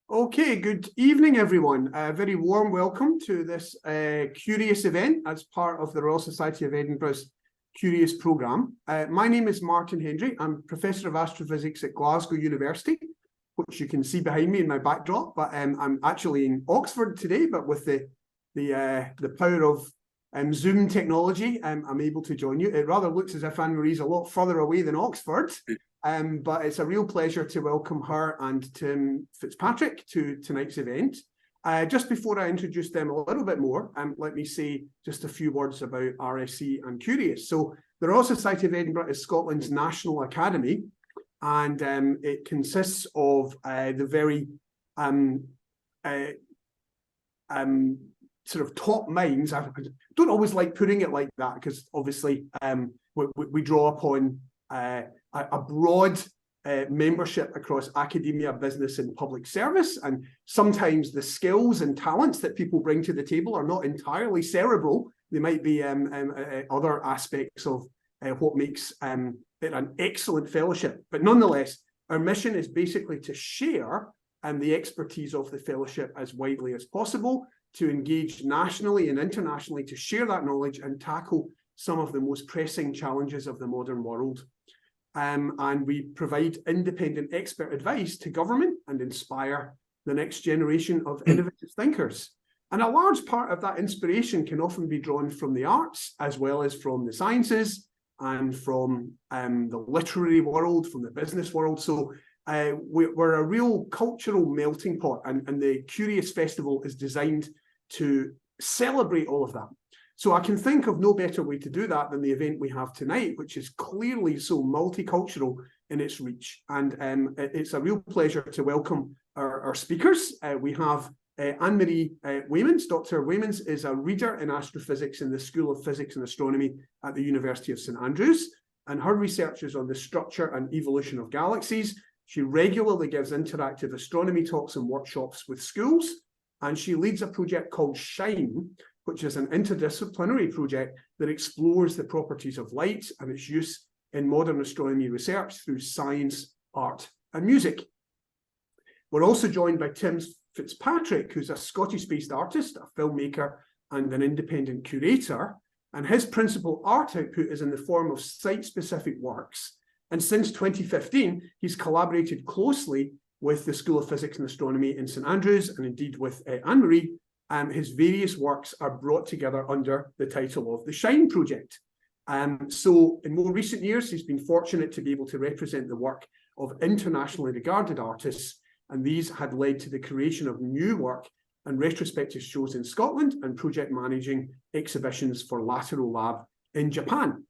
Okay, good evening, everyone. A very warm welcome to this Curious event as part of the Royal Society of Edinburgh's Curious programme. My name is Martin Hendry. I'm Professor of Astrophysics at Glasgow University, which you can see behind me in my backdrop, but I'm actually in Oxford today, but with the power of Zoom technology, I'm able to join you. It rather looks as if Anne-Marie's a lot further away than Oxford. But it's a real pleasure to welcome her and Tim Fitzpatrick to tonight's event. Just before I introduce them a little bit more, let me say just a few words about RSE and Curious. So the Royal Society of Edinburgh is Scotland's national academy, and it consists of the very sort of top minds. I don't always like putting it like that because obviously we draw upon a broad membership across academia, business and public service, and sometimes the skills and talents that people bring to the table are not entirely cerebral. They might be other aspects of what makes it an excellent fellowship. But nonetheless, our mission is basically to share the expertise of the fellowship as widely as possible, to engage nationally and internationally, to share that knowledge and tackle some of the most pressing challenges of the modern world. And we provide independent expert advice to government and inspire the next generation of innovative thinkers. And a large part of that inspiration can often be drawn from the arts, as well as from the sciences and from the literary world, from the business world. So we're a real cultural melting pot, and the Curious Festival is designed to celebrate all of that. So I can think of no better way to do that than the event we have tonight, which is clearly so multicultural in its reach. And it's a real pleasure to welcome our speakers. We have Anne-Marie Weijmans. Dr. Weijmans is a reader in astrophysics in the School of Physics and Astronomy at the University of St Andrews, and her research is on the structure and evolution of galaxies. She regularly gives interactive astronomy talks and workshops with schools, and she leads a project called SHINE, which is an interdisciplinary project that explores the properties of light and its use in modern astronomy research through science, art, and music. We're also joined by Tim Fitzpatrick, who's a Scottish-based artist, a filmmaker, and an independent curator, and his principal art output is in the form of site-specific works. And since 2015, he's collaborated closely with the School of Physics and Astronomy in St Andrews, and indeed with Anne-Marie. His various works are brought together under the title of the SHINE project. So in more recent years, he's been fortunate to be able to represent the work of internationally regarded artists, and these had led to the creation of new work and retrospective shows in Scotland and project managing exhibitions for Lateral Lab in Japan.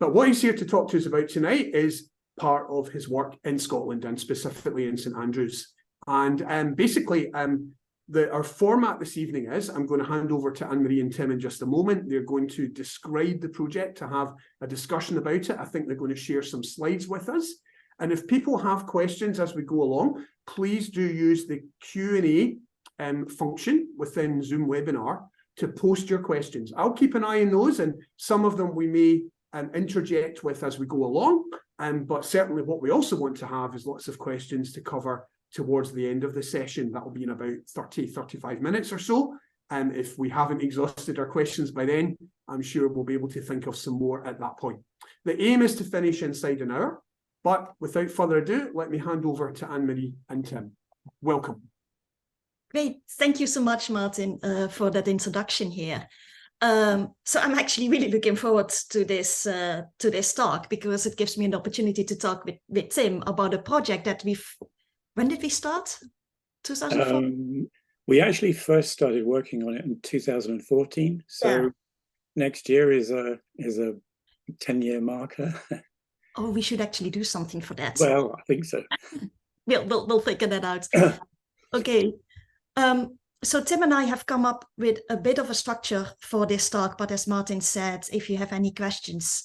But what he's here to talk to us about tonight is part of his work in Scotland and specifically in St Andrews. And basically, our format this evening is, I'm going to hand over to Anne-Marie and Tim in just a moment. They're going to describe the project, to have a discussion about it. I think they're going to share some slides with us. And if people have questions as we go along, please do use the Q&A function within Zoom webinar to post your questions. I'll keep an eye on those, and some of them we may interject with as we go along. But certainly what we also want to have is lots of questions to cover towards the end of the session. That will be in about 35 minutes or so. And if we haven't exhausted our questions by then, I'm sure we'll be able to think of some more at that point. The aim is to finish inside an hour, but without further ado, let me hand over to Anne-Marie and Tim. Welcome. Great. Thank you so much, Martin, for that introduction here. So I'm actually really looking forward to this talk, because it gives me an opportunity to talk with Tim about a project that when did we start? 2004? We actually first started working on it in 2014. So yeah. Next year is a 10-year marker. Oh, we should actually do something for that. Well, I think so. We'll figure that out. Okay. So Tim and I have come up with a bit of a structure for this talk, but as Martin said, if you have any questions,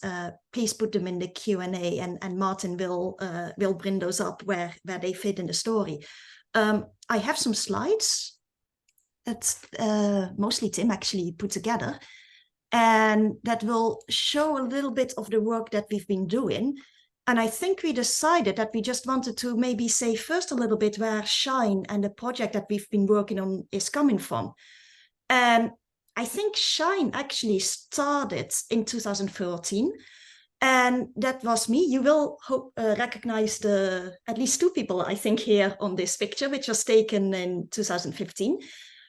please put them in the Q&A, and Martin will bring those up where they fit in the story. I have some slides that mostly Tim actually put together, and that will show a little bit of the work that we've been doing. And I think we decided that we just wanted to maybe say first a little bit where Shine and the project that we've been working on is coming from. And I think Shine actually started in 2013. And that was me. You will recognize at least two people, I think, here on this picture, which was taken in 2015.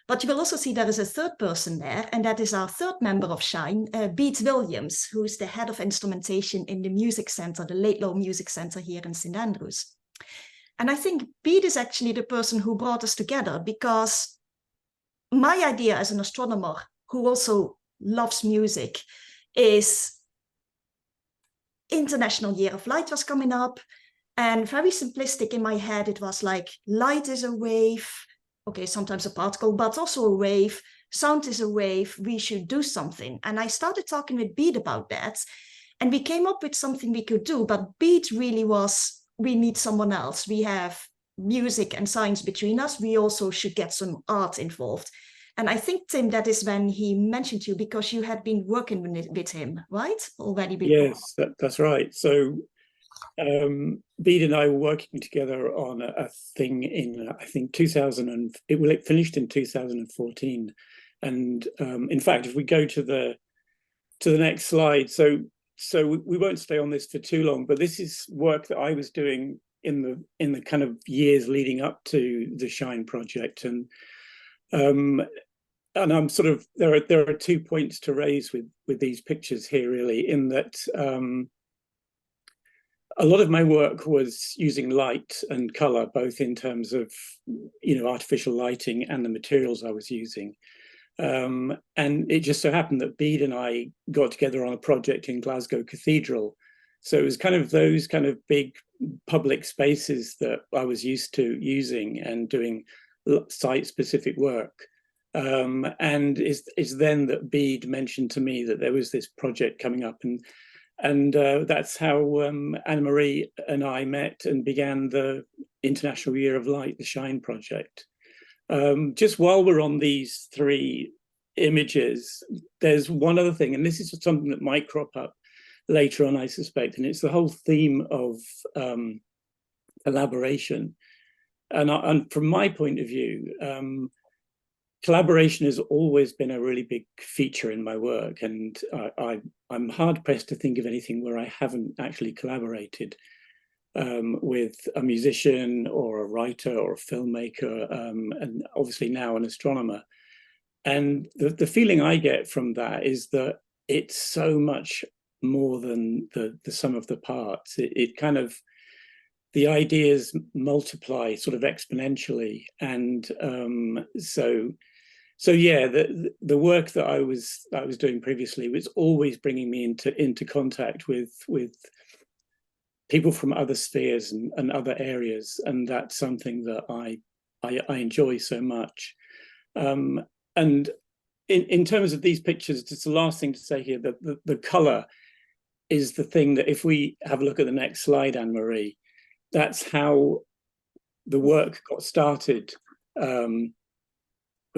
But you will also see there is a third person there, and that is our third member of Shine, Bede Williams, who's the head of instrumentation in the music center, the Laidlaw Music Center here in St. Andrews. And I think Bede is actually the person who brought us together, because my idea as an astronomer who also loves music is International Year of Light was coming up, and very simplistic in my head, it was like, light is a wave, okay, sometimes a particle, but also a wave. Sound is a wave. We should do something. And I started talking with Bede about that. And we came up with something we could do. But Bede really was, we need someone else. We have music and science between us. We also should get some art involved. And I think, Tim, that is when he mentioned you, because you had been working with him, right? Already before. Yes, that's right. So Bede and I were working together on a thing in, I think, it finished in 2014. And in fact, if we go to the next slide, so we won't stay on this for too long, but this is work that I was doing in the kind of years leading up to the Shine project. And I'm sort of, there are 2 points to raise with these pictures here, really, in that a lot of my work was using light and color, both in terms of, artificial lighting and the materials I was using. And it just so happened that Bede and I got together on a project in Glasgow Cathedral. So it was kind of those kind of big public spaces that I was used to using and doing site-specific work. And it's then that Bede mentioned to me that there was this project coming up, and that's how Anne-Marie and I met and began the International Year of Light, the Shine project. Just while we're on these three images, there's one other thing, and this is something that might crop up later on, I suspect, and it's the whole theme of collaboration. And from my point of view, collaboration has always been a really big feature in my work, and I'm hard pressed to think of anything where I haven't actually collaborated with a musician or a writer or a filmmaker, and obviously now an astronomer. And the feeling I get from that is that it's so much more than the sum of the parts. It kind of, the ideas multiply sort of exponentially, and so yeah, the work that I was doing previously was always bringing me into contact with people from other spheres and other areas, and that's something that I enjoy so much. And in terms of these pictures, just the last thing to say here, that the color is the thing that, if we have a look at the next slide, Anne-Marie, that's how the work got started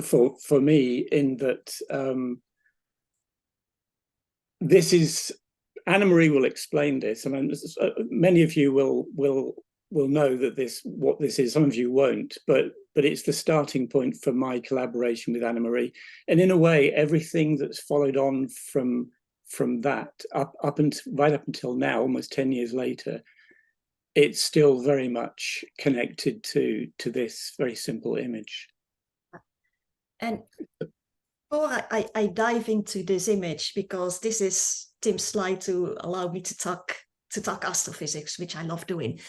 for me, in that this is, Anne-Marie will explain this, and many of you will know that what this is. Some of you won't, but it's the starting point for my collaboration with Anne-Marie. And in a way, everything that's followed on from that right up until now, almost 10 years later, it's still very much connected to this very simple image. And before I dive into this image, because this is Tim's slide to allow me to talk astrophysics, which I love doing,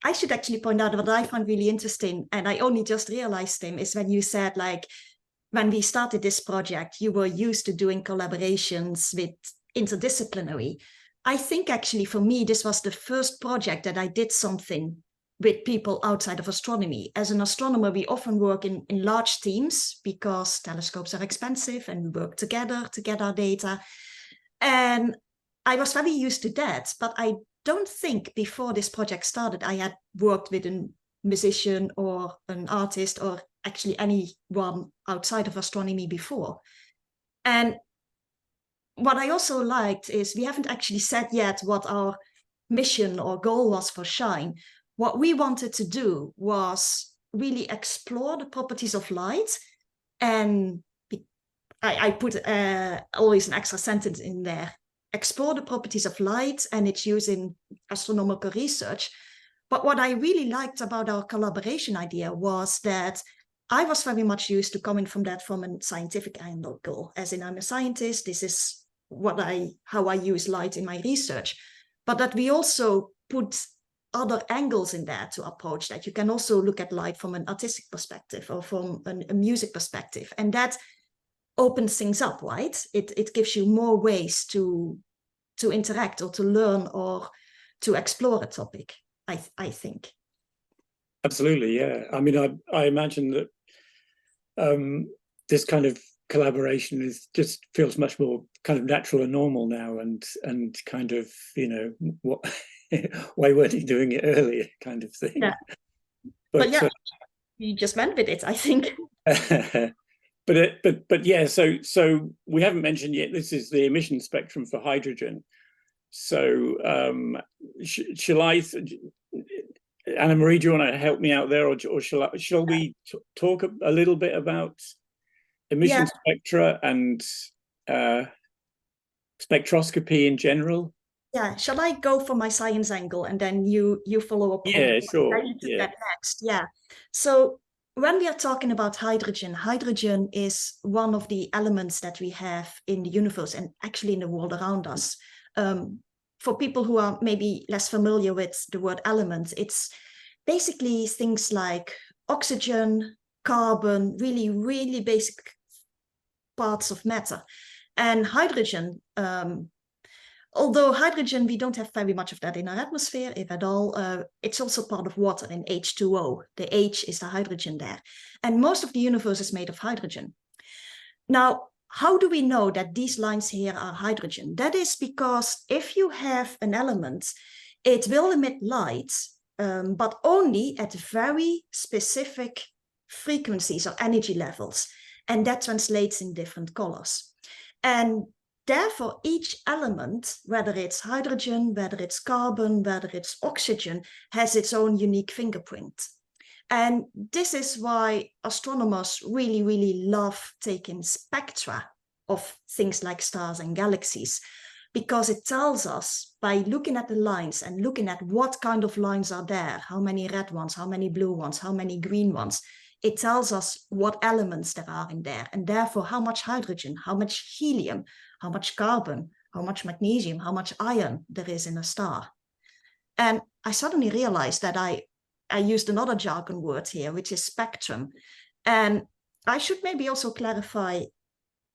I should actually point out what I find really interesting, and I only just realized, Tim, is when you said, like, when we started this project, you were used to doing collaborations with interdisciplinary. I think actually for me, this was the first project that I did something with people outside of astronomy. As an astronomer, we often work in large teams because telescopes are expensive and we work together to get our data. And I was very used to that, but I don't think before this project started, I had worked with a musician or an artist or actually anyone outside of astronomy before. And what I also liked is we haven't actually said yet what our mission or goal was for SHINE, what we wanted to do was really explore the properties of light. And I put always an extra sentence in there, explore the properties of light and its use in astronomical research. But what I really liked about our collaboration idea was that I was very much used to coming from that from a scientific angle, as in I'm a scientist, this is how I use light in my research, but that we also put other angles in there to approach that. You can also look at light from an artistic perspective or from a music perspective, and that opens things up, right? It gives you more ways to interact or to learn or to explore a topic, I think. Absolutely, yeah. I mean, I imagine that this kind of collaboration just feels much more kind of natural and normal now, and kind of, you know, what why weren't you doing it earlier kind of thing. Yeah. But yeah, you just went with it, I think. But yeah, so we haven't mentioned yet, this is the emission spectrum for hydrogen. So shall I, Anne-Marie, do you want to help me out there, or shall we talk a little bit about emission spectra and spectroscopy in general? Yeah, shall I go for my science angle and then you follow up? Yeah, sure. That next. Yeah. So when we are talking about hydrogen, hydrogen is one of the elements that we have in the universe and actually in the world around us. For people who are maybe less familiar with the word element, it's basically things like oxygen, carbon, really, really basic parts of matter. And hydrogen, although hydrogen, we don't have very much of that in our atmosphere, if at all. It's also part of water in H2O. The H is the hydrogen there. And most of the universe is made of hydrogen. Now, how do we know that these lines here are hydrogen? That is because if you have an element, it will emit light, but only at very specific frequencies or energy levels. And that translates in different colors. And therefore, each element, whether it's hydrogen, whether it's carbon, whether it's oxygen, has its own unique fingerprint. And this is why astronomers really, really love taking spectra of things like stars and galaxies, because it tells us by looking at the lines and looking at what kind of lines are there, how many red ones, how many blue ones, how many green ones, it tells us what elements there are in there, and therefore how much hydrogen, how much helium, how much carbon, how much magnesium, how much iron there is in a star. And I suddenly realized that I used another jargon word here, which is spectrum. And I should maybe also clarify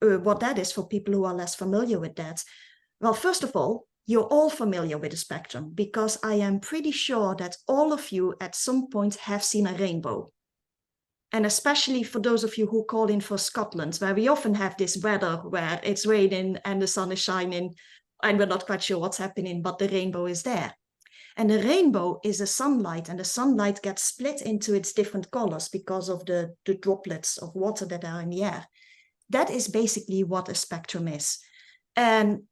what that is for people who are less familiar with that. Well, first of all, you're all familiar with the spectrum, because I am pretty sure that all of you at some point have seen a rainbow. And especially for those of you who call in for Scotland, where we often have this weather where it's raining and the sun is shining and we're not quite sure what's happening, but the rainbow is there. And the rainbow is the sunlight, and the sunlight gets split into its different colors because of the droplets of water that are in the air. That is basically what a spectrum is. And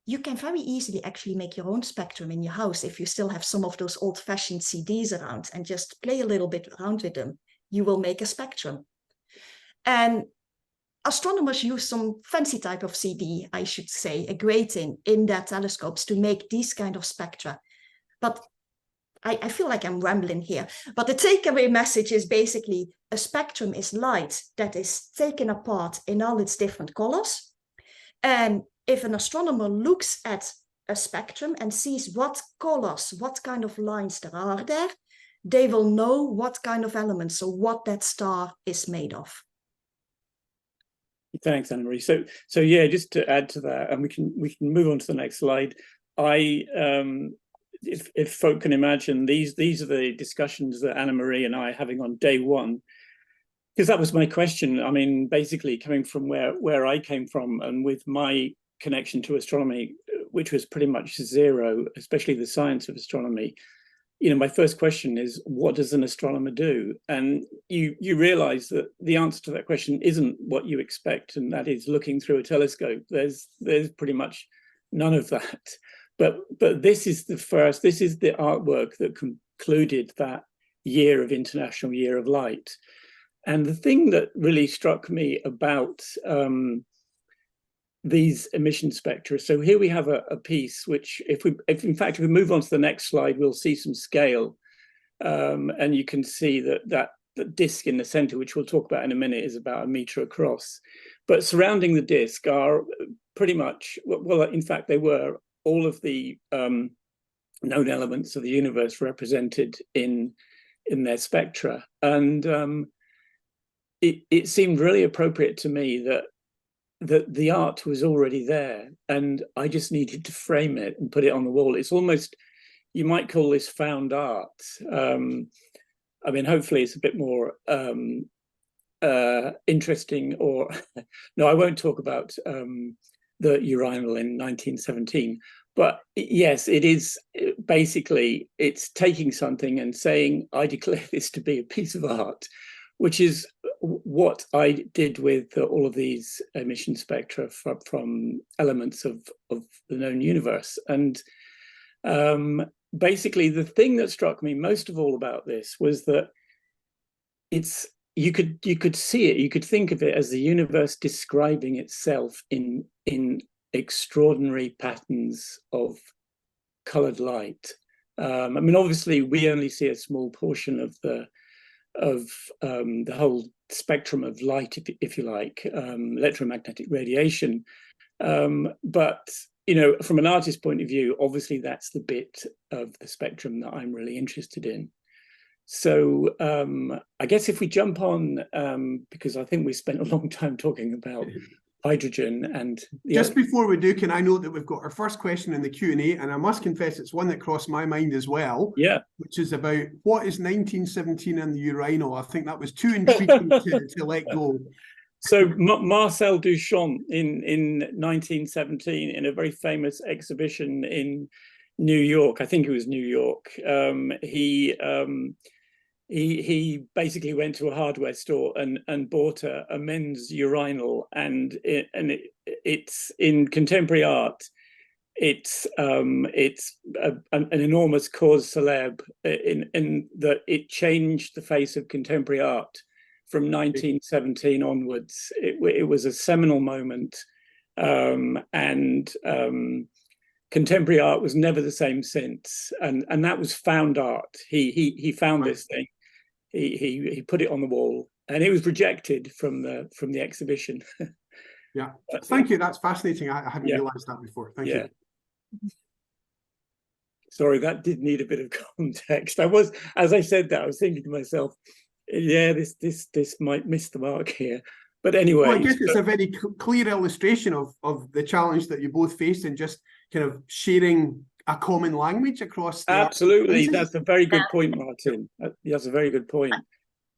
you can very easily actually make your own spectrum in your house if you still have some of those old-fashioned CDs around and just play a little bit around with them. You will make a spectrum. And astronomers use some fancy type of CD, I should say, a grating in their telescopes to make these kind of spectra. But I feel like I'm rambling here. But the takeaway message is basically a spectrum is light that is taken apart in all its different colors. And if an astronomer looks at a spectrum and sees what colors, what kind of lines there are there, they will know what kind of elements or what that star is made of. Thanks, Anne-Marie. So yeah, just to add to that, and we can move on to the next slide. If folk can imagine, these are the discussions that Anne-Marie and I are having on day one, because that was my question. I mean, basically coming from where I came from, and with my connection to astronomy, which was pretty much zero, especially the science of astronomy. You know, my first question is, what does an astronomer do? And you realize that the answer to that question isn't what you expect, and that is looking through a telescope. There's pretty much none of that. But this is the artwork that concluded that year of International Year of Light. And the thing that really struck me about these emission spectra, so here we have a piece which, if we move on to the next slide, we'll see some scale. And you can see that the disc in the center, which we'll talk about in a minute, is about 1 meter across. But surrounding the disc are pretty much, well, in fact, they were all of the known elements of the universe represented in their spectra. And it seemed really appropriate to me that the art was already there, and I just needed to frame it and put it on the wall. It's almost, you might call this found art. I mean, hopefully it's a bit more interesting, or no, I won't talk about the urinal in 1917. But yes, it is basically, it's taking something and saying, I declare this to be a piece of art, which is what I did with all of these emission spectra from elements of the known universe. And basically, the thing that struck me most of all about this was that you could see it, you could think of it as the universe describing itself in extraordinary patterns of colored light. I mean, obviously, we only see a small portion of the whole spectrum of light, if you like, electromagnetic radiation. But you know, from an artist's point of view, obviously that's the bit of the spectrum that I'm really interested in. So I guess if we jump on, because I think we spent a long time talking about hydrogen, and just before we do, can I note that we've got our first question in the Q&A, and I must confess it's one that crossed my mind as well. Yeah. Which is about what is 1917 and the urinal. I think that was too intriguing to let go. So Marcel Duchamp in 1917, in a very famous exhibition in New York, I think it was New York, he basically went to a hardware store and bought a men's urinal, and it's in contemporary art. It's an enormous cause célèbre in that it changed the face of contemporary art from 1917 onwards. It was a seminal moment, and contemporary art was never the same since. And that was found art. He found this thing. He put it on the wall, and it was rejected from the exhibition. Yeah, thank you. That's fascinating. I hadn't realized that before. Thank you. Sorry, that did need a bit of context. As I said that, I was thinking to myself, yeah, this might miss the mark here. But anyway, well, I guess it's a very clear illustration of the challenge that you both faced in just kind of sharing a common language across the absolutely. That's a very good point, Martin. That's a very good point.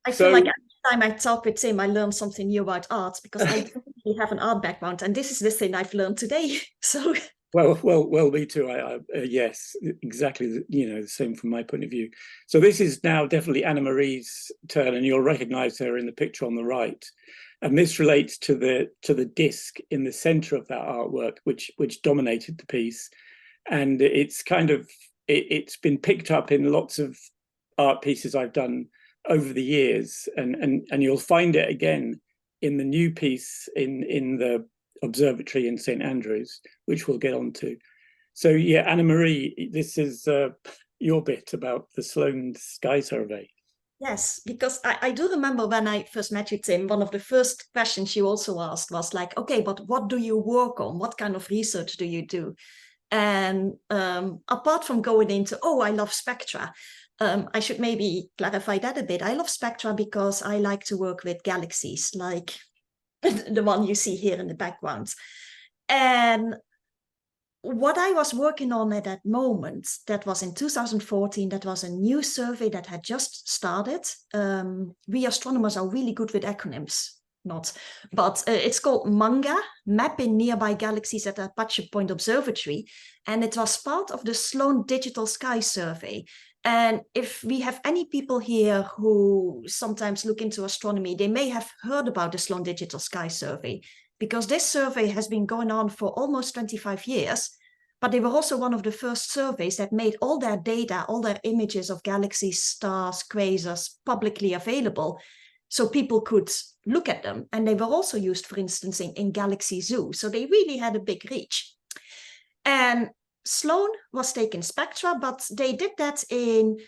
I feel like every time I talk with Tim, I learn something new about art, because I don't really have an art background, and this is the thing I've learned today. So well, me too. Yes, exactly. You know, the same from my point of view. So this is now definitely Anne-Marie's turn, and you'll recognise her in the picture on the right. And this relates to the disc in the centre of that artwork, which dominated the piece. And it's it's been picked up in lots of art pieces I've done over the years, and you'll find it again in the new piece in the observatory in St Andrews, which we'll get on to. So yeah, Anne-Marie, this is your bit about the Sloan Sky Survey. Yes, because I do remember when I first met you, Tim, one of the first questions you also asked was like, okay, but what do you work on? What kind of research do you do? And apart from going into, oh, I love spectra, I should maybe clarify that a bit. I love spectra because I like to work with galaxies, like the one you see here in the background. And what I was working on at that moment, that was in 2014, that was a new survey that had just started. We astronomers are really good with acronyms. But it's called MANGA, Mapping Nearby Galaxies at Apache Point Observatory, and it was part of the Sloan Digital Sky Survey. And if we have any people here who sometimes look into astronomy, they may have heard about the Sloan Digital Sky Survey, because this survey has been going on for almost 25 years, but they were also one of the first surveys that made all their data, all their images of galaxies, stars, quasars publicly available, so people could look at them. And they were also used, for instance, in Galaxy Zoo. So they really had a big reach. And Sloan was taking spectra, but they did that in,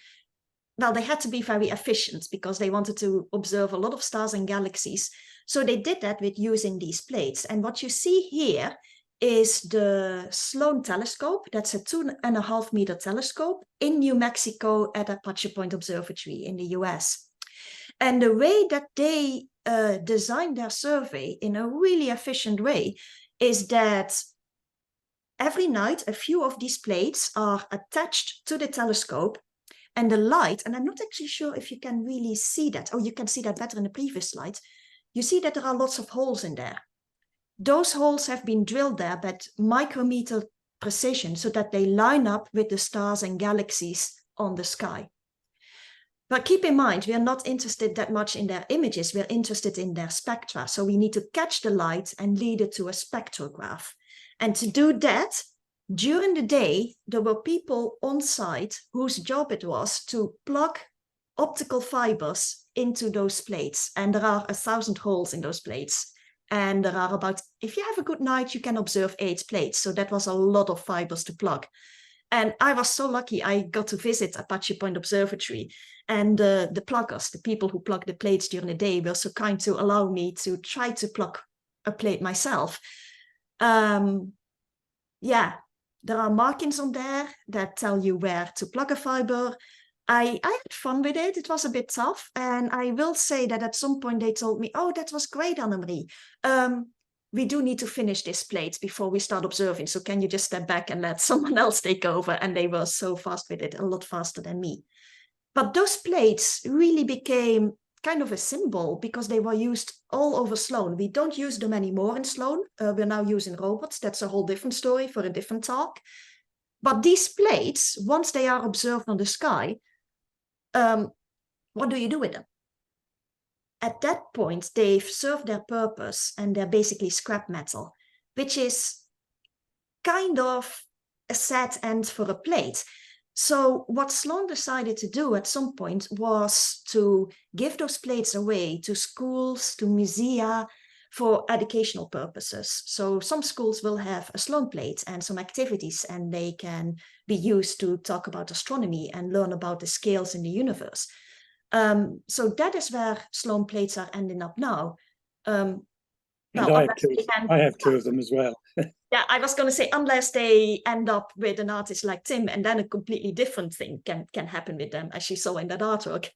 well, they had to be very efficient because they wanted to observe a lot of stars and galaxies. So they did that with using these plates. And what you see here is the Sloan telescope. That's a 2.5 meter telescope in New Mexico at Apache Point Observatory in the US. And the way that they designed their survey in a really efficient way is that every night a few of these plates are attached to the telescope, and the light, and I'm not actually sure if you can really see that. Oh, you can see that better in the previous slide. You see that there are lots of holes in there. Those holes have been drilled there at micrometer precision so that they line up with the stars and galaxies on the sky. But keep in mind, we are not interested that much in their images. We're interested in their spectra. So we need to catch the light and lead it to a spectrograph. And to do that, during the day, there were people on site whose job it was to plug optical fibers into those plates. And there are 1,000 holes in those plates. And there are about, if you have a good night, you can observe 8 plates. So that was a lot of fibers to plug. And I was so lucky I got to visit Apache Point Observatory. And the pluggers, the people who plug the plates during the day, were so kind to allow me to try to plug a plate myself. Yeah, there are markings on there that tell you where to plug a fiber. I had fun with it. It was a bit tough. And I will say that at some point they told me, oh, that was great, Anne-Marie. We do need to finish this plate before we start observing. So can you just step back and let someone else take over? And they were so fast with it, a lot faster than me. But those plates really became kind of a symbol because they were used all over Sloan. We don't use them anymore in Sloan. We're now using robots. That's a whole different story for a different talk. But these plates, once they are observed on the sky, what do you do with them? At that point, they've served their purpose and they're basically scrap metal, which is kind of a sad end for a plate. So what Sloan decided to do at some point was to give those plates away to schools, to musea, for educational purposes. So some schools will have a Sloan plate and some activities, and they can be used to talk about astronomy and learn about the scales in the universe. So that is where Sloan plates are ending up now. I have two of them as well. Yeah, I was going to say, unless they end up with an artist like Tim, and then a completely different thing can happen with them, as you saw in that artwork.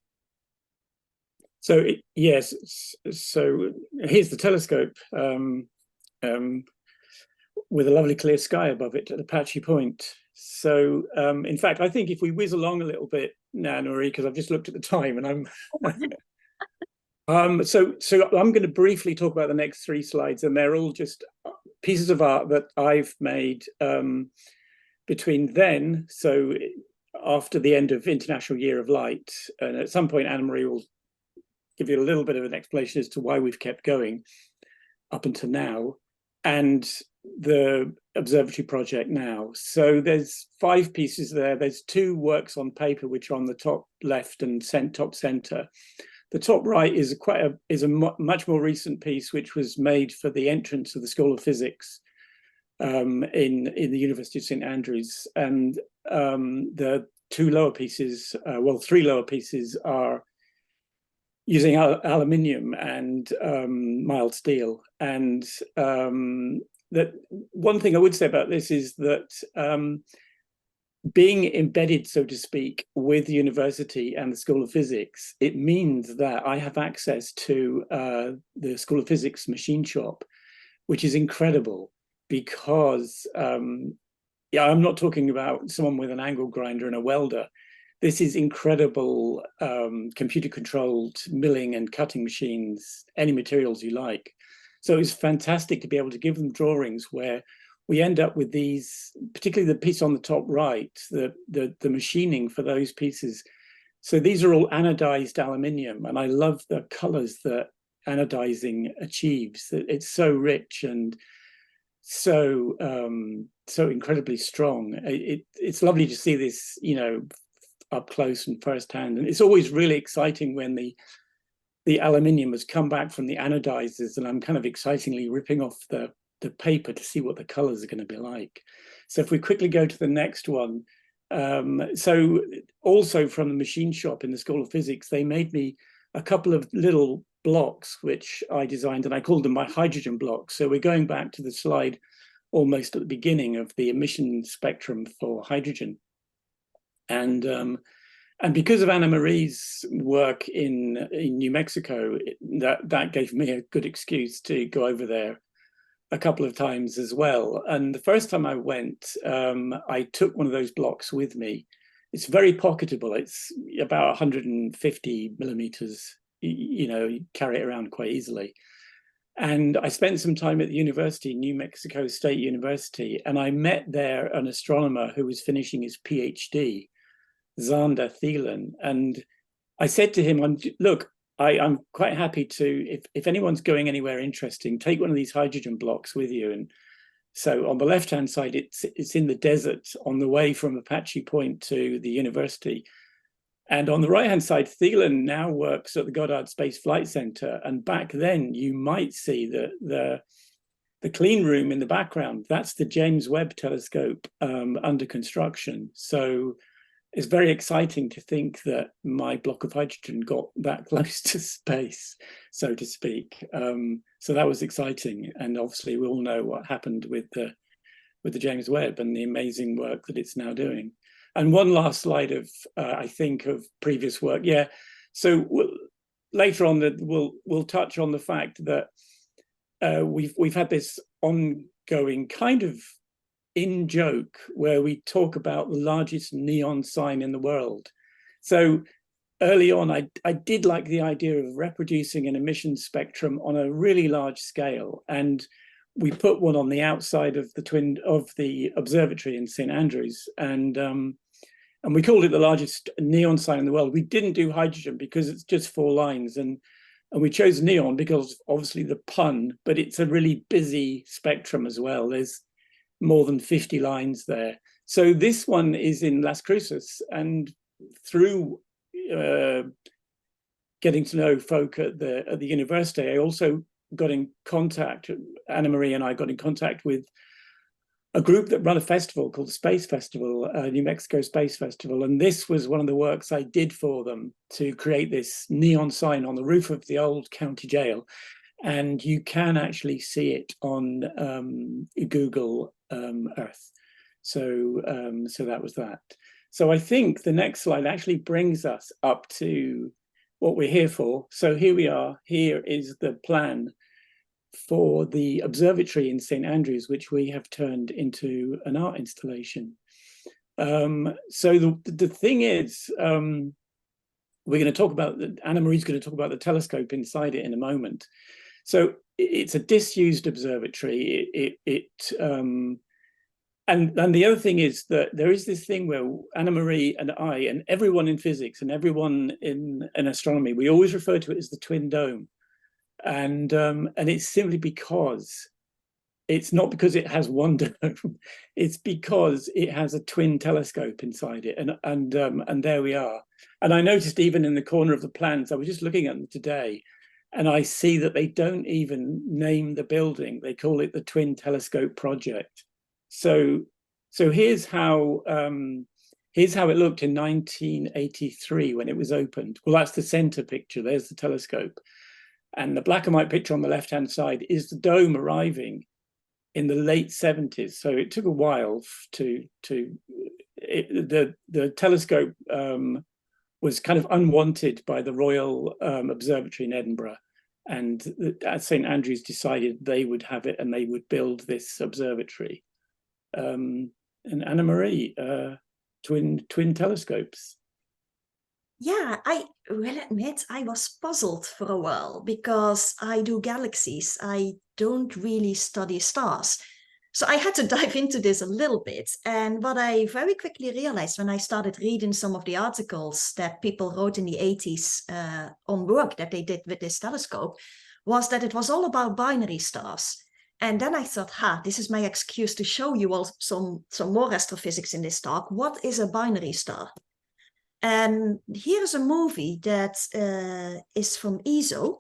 So yes, so here's the telescope with a lovely clear sky above it at Apache Point. So in fact, I think if we whiz along a little bit now, Anne-Marie, because I've just looked at the time and I'm so I'm going to briefly talk about the next 3 slides, and they're all just pieces of art that I've made between then, so after the end of International Year of Light, and at some point Anne-Marie will give you a little bit of an explanation as to why we've kept going up until now, and the observatory project now. So there's 5 pieces there. There's 2 works on paper which are on the top left and top center. The top right is a much more recent piece which was made for the entrance of the School of Physics in the University of St Andrews, and the 2 lower pieces, well, 3 lower pieces are using aluminium and mild steel. And that one thing I would say about this is that being embedded, so to speak, with the university and the School of Physics, it means that I have access to the School of Physics machine shop, which is incredible because, yeah, I'm not talking about someone with an angle grinder and a welder. This is incredible computer-controlled milling and cutting machines, any materials you like. So it's fantastic to be able to give them drawings where we end up with these, particularly the piece on the top right, the machining for those pieces. So these are all anodized aluminium, and I love the colors that anodizing achieves. It's so rich, and so so incredibly strong. It's lovely to see this, you know, up close and firsthand, and it's always really exciting when the aluminium has come back from the anodizers, and I'm kind of excitingly ripping off the paper to see what the colors are going to be like. So if we quickly go to the next one, so also from the machine shop in the School of Physics, they made me a couple of little blocks which I designed, and I called them my hydrogen blocks. So we're going back to the slide almost at the beginning of the emission spectrum for hydrogen. And because of Anne-Marie's work in New Mexico, that gave me a good excuse to go over there a couple of times as well. And the first time I went, I took one of those blocks with me. It's very pocketable. It's about 150 millimeters. You know, you carry it around quite easily. And I spent some time at the university, New Mexico State University, and I met there an astronomer who was finishing his PhD, Zander Thielen. And I said to him, look, I'm quite happy to, if anyone's going anywhere interesting, take one of these hydrogen blocks with you. And so on the left-hand side, it's in the desert on the way from Apache Point to the university. And on the right-hand side, Thielen now works at the Goddard Space Flight Center. And back then, you might see the clean room in the background. That's the James Webb Telescope under construction. So it's very exciting to think that my block of hydrogen got that close to space, so to speak. So that was exciting. And obviously, we all know what happened with the James Webb and the amazing work that it's now doing. And one last slide of, I think, of previous work. Yeah. So later on, we'll touch on the fact that we've had this ongoing kind of in joke where we talk about the largest neon sign in the world. So early on, I did like the idea of reproducing an emission spectrum on a really large scale, and we put one on the outside of the observatory in St Andrews, and we called it the largest neon sign in the world. We didn't do hydrogen because it's just 4 lines, and we chose neon because obviously the pun, but it's a really busy spectrum as well. There's more than 50 lines there. So this one is in Las Cruces, and through getting to know folk at the university, I also got in contact, Anne-Marie and I got in contact with a group that run a festival called the Space Festival, New Mexico Space Festival. And this was one of the works I did for them, to create this neon sign on the roof of the old county jail. And you can actually see it on Google Earth. So that was that. So I think the next slide actually brings us up to what we're here for. So here we are. Here is the plan for the observatory in St Andrews, which we have turned into an art installation. So the thing is, we're going to talk about, Anne-Marie's going to talk about the telescope inside it in a moment. So it's a disused observatory. And the other thing is that there is this thing where Anne-Marie and I and everyone in physics and everyone in astronomy, we always refer to it as the twin dome. And it's simply because it's not because it has one dome, it's because it has a twin telescope inside it. And there we are. And I noticed even in the corner of the plans, I was just looking at them today, and I see that they don't even name the building. They call it the Twin Telescope Project. So here's how it looked in 1983 when it was opened. Well, that's the center picture. There's the telescope. And the black and white picture on the left-hand side is the dome arriving in the late 70s. So it took a while the telescope was kind of unwanted by the Royal Observatory in Edinburgh. And St Andrews decided they would have it and they would build this observatory. And Anne-Marie, twin telescopes. Yeah, I will admit I was puzzled for a while because I do galaxies. I don't really study stars. So I had to dive into this a little bit. And what I very quickly realized when I started reading some of the articles that people wrote in the 80s on work that they did with this telescope was that it was all about binary stars. And then I thought, this is my excuse to show you all some more astrophysics in this talk. What is a binary star? And here's a movie that is from ESO.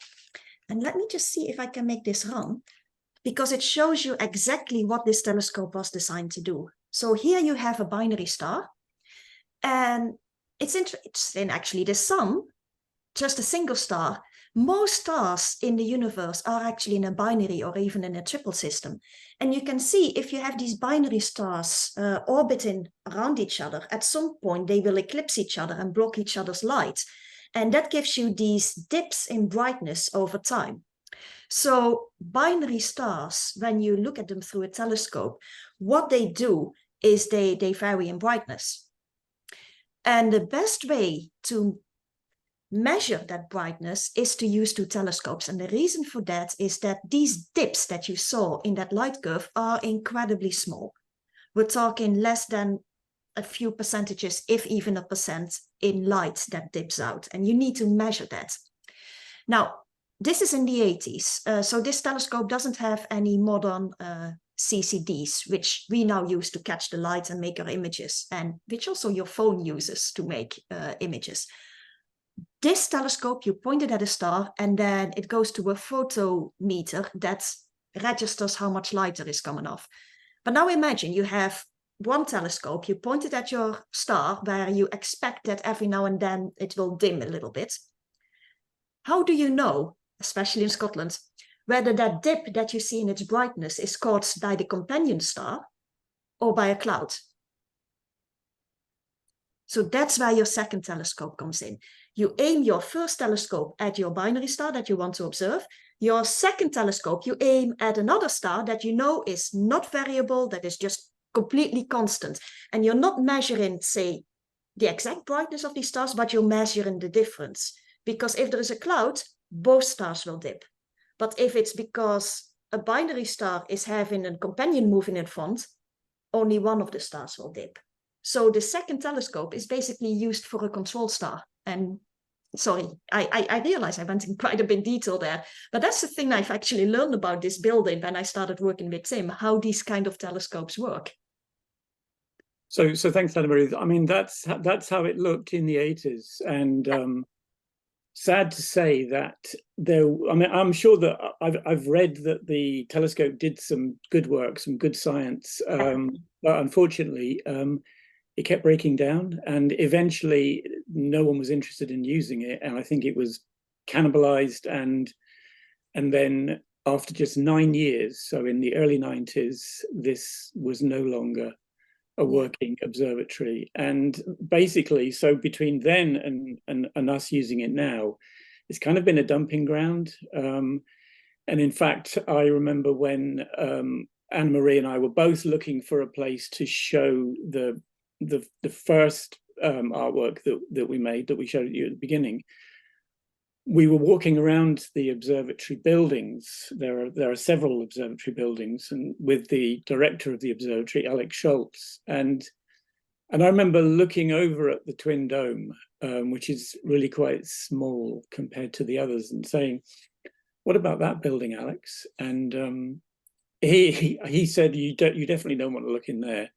And let me just see if I can make this run, because it shows you exactly what this telescope was designed to do. So here you have a binary star. And it's interesting, actually, the sun, just a single star. Most stars in the universe are actually in a binary or even in a triple system. And you can see if you have these binary stars orbiting around each other, at some point they will eclipse each other and block each other's light. And that gives you these dips in brightness over time. So binary stars, when you look at them through a telescope, what they do is they vary in brightness. And the best way to measure that brightness is to use two telescopes. And the reason for that is that these dips that you saw in that light curve are incredibly small. We're talking less than a few percentages, if even a percent, in light that dips out. And you need to measure that. Now, this is in the 80s. So this telescope doesn't have any modern CCDs, which we now use to catch the light and make our images, and which also your phone uses to make images. This telescope, you point it at a star, and then it goes to a photometer that registers how much light there is coming off. But now imagine you have one telescope, you point it at your star, where you expect that every now and then it will dim a little bit. How do you know, especially in Scotland, whether that dip that you see in its brightness is caused by the companion star or by a cloud? So that's where your second telescope comes in. You aim your first telescope at your binary star that you want to observe. Your second telescope, you aim at another star that you know is not variable, that is just completely constant. And you're not measuring, say, the exact brightness of these stars, but you're measuring the difference. Because if there is a cloud, both stars will dip. But if it's because a binary star is having a companion moving in front, only one of the stars will dip. So the second telescope is basically used for a control star. And sorry, I realize I went in quite a bit detail there, but that's the thing I've actually learned about this building when I started working with Tim, how these kind of telescopes work. So thanks, Anne-Marie. I mean, that's how it looked in the 80s. And sad to say that I'm sure that I've read that the telescope did some good work, some good science, but unfortunately, it kept breaking down, and eventually no one was interested in using it. And I think it was cannibalized. And then after just 9 years, so in the early 90s, this was no longer a working observatory. And basically, so between then and us using it now, it's kind of been a dumping ground. And in fact, I remember when Anne-Marie and I were both looking for a place to show the first artwork that we made, that we showed you at the beginning. We were walking around the observatory buildings. There are several observatory buildings, and with the director of the observatory, Alex Schultz, and I remember looking over at the Twin Dome, which is really quite small compared to the others, and saying, "What about that building, Alex?" And he said, "You definitely don't want to look in there."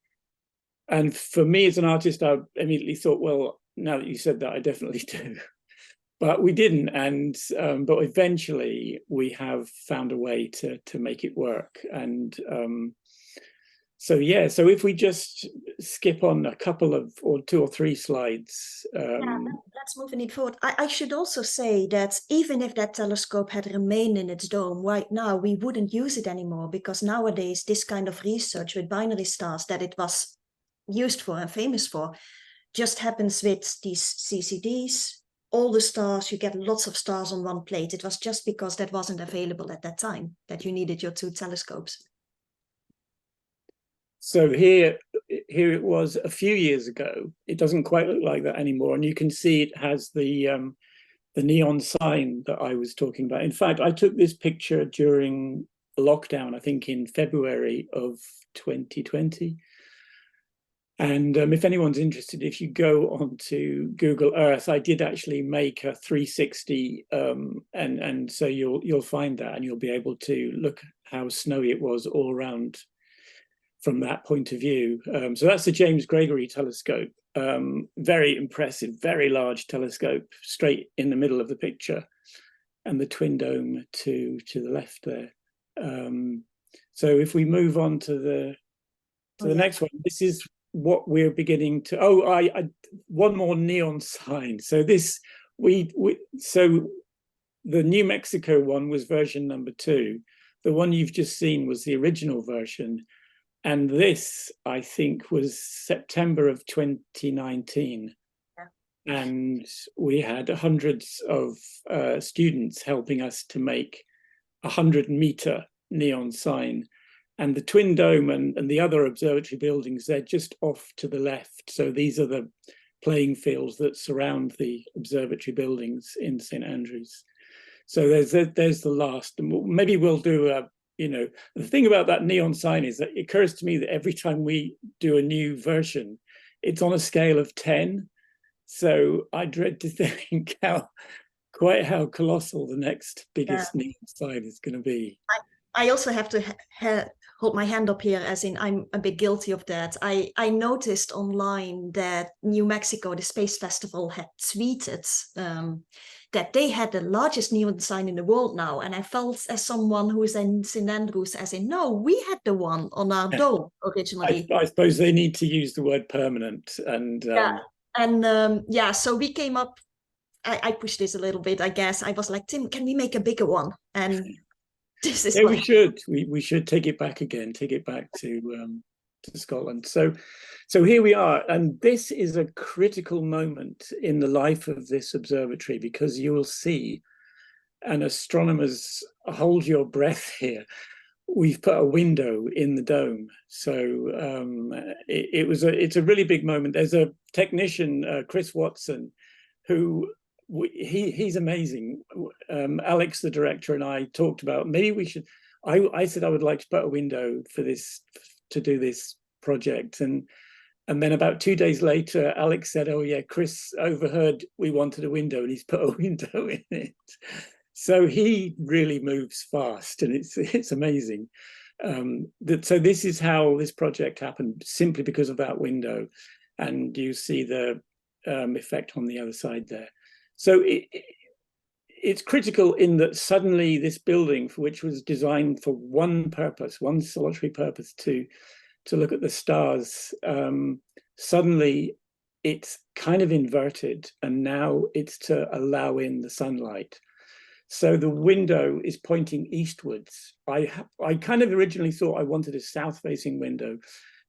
And for me as an artist, I immediately thought, well, now that you said that, I definitely do. But we didn't, and but eventually we have found a way to make it work. And so if we just skip on a couple of, or 2 or 3 slides. Let's move it forward. I should also say that even if that telescope had remained in its dome right now, we wouldn't use it anymore, because nowadays this kind of research with binary stars that it was used for and famous for just happens with these CCDs. All the stars, you get lots of stars on one plate. It was just because that wasn't available at that time that you needed your 2 telescopes. So here it was a few years ago. It doesn't quite look like that anymore, and you can see it has the neon sign that I was talking about. In fact, I took this picture during lockdown, I think in February of 2020. And if anyone's interested, if you go onto Google Earth, I did actually make a 360, and so you'll find that, and you'll be able to look how snowy it was all around from that point of view. So that's the James Gregory telescope. Very impressive, very large telescope, straight in the middle of the picture, and the twin dome to the left there. So if we move on to the next one, this is what we're beginning to. I one more neon sign. So this so the New Mexico one was version number 2. The one you've just seen was the original version. And this, I think, was September of 2019. Yeah. And we had hundreds of students helping us to make a 100-meter neon sign. And the Twin Dome and the other observatory buildings, they're just off to the left. So these are the playing fields that surround the observatory buildings in St. Andrews. So there's the last. And maybe we'll do the thing about that neon sign is that it occurs to me that every time we do a new version, it's on a scale of 10. So I dread to think how colossal the next biggest neon sign is going to be. I also have to hold my hand up here, as in I'm a bit guilty of that. I noticed online that New Mexico, the Space Festival, had tweeted that they had the largest neon sign in the world now. And I felt, as someone who is in St. Andrews, as in, no, we had the one on our dome originally. I suppose they need to use the word permanent. And so we came up, I pushed this a little bit, I guess. I was like, Tim, can we make a bigger one? And this is we should. We should take it back again, take it back to Scotland. So here we are, and this is a critical moment in the life of this observatory, because you will see, and astronomers, hold your breath here, we've put a window in the dome. So it's a really big moment. There's a technician, Chris Watson, who he's amazing. Alex, the director, and I talked about maybe we should. I said I would like to put a window for this, to do this project, and then about 2 days later, Alex said, "Oh yeah, Chris overheard we wanted a window, and he's put a window in it." So he really moves fast, and it's amazing. So this is how this project happened, simply because of that window, and you see the effect on the other side there. So it's critical in that suddenly this building, for which was designed for one purpose, one solitary purpose, to look at the stars, suddenly it's kind of inverted, and now it's to allow in the sunlight. So the window is pointing eastwards. I kind of originally thought I wanted a south-facing window,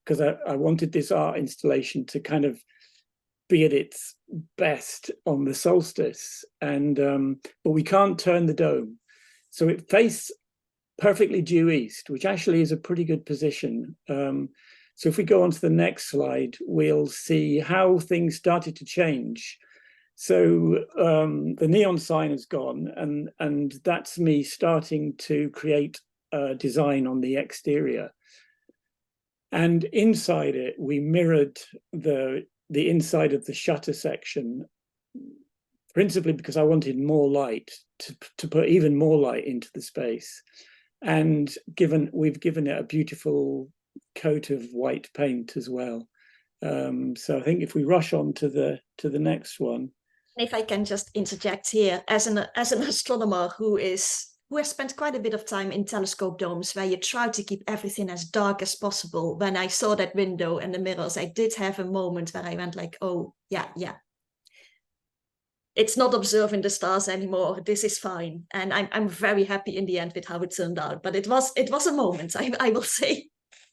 because I wanted this art installation to kind of be at its best on the solstice, and but we can't turn the dome, so it faces perfectly due east, which actually is a pretty good position. So if we go on to the next slide, we'll see how things started to change. So the neon sign is gone, and that's me starting to create a design on the exterior. And inside it, we mirrored the inside of the shutter section, principally because I wanted more light, to put even more light into the space. And we've given it a beautiful coat of white paint as well. So I think if we rush on to the next one. If I can just interject here, as an astronomer who has spent quite a bit of time in telescope domes, where you try to keep everything as dark as possible. When I saw that window and the mirrors, I did have a moment where I went like, oh, yeah. It's not observing the stars anymore. This is fine. And I'm very happy in the end with how it turned out. But it was a moment, I will say.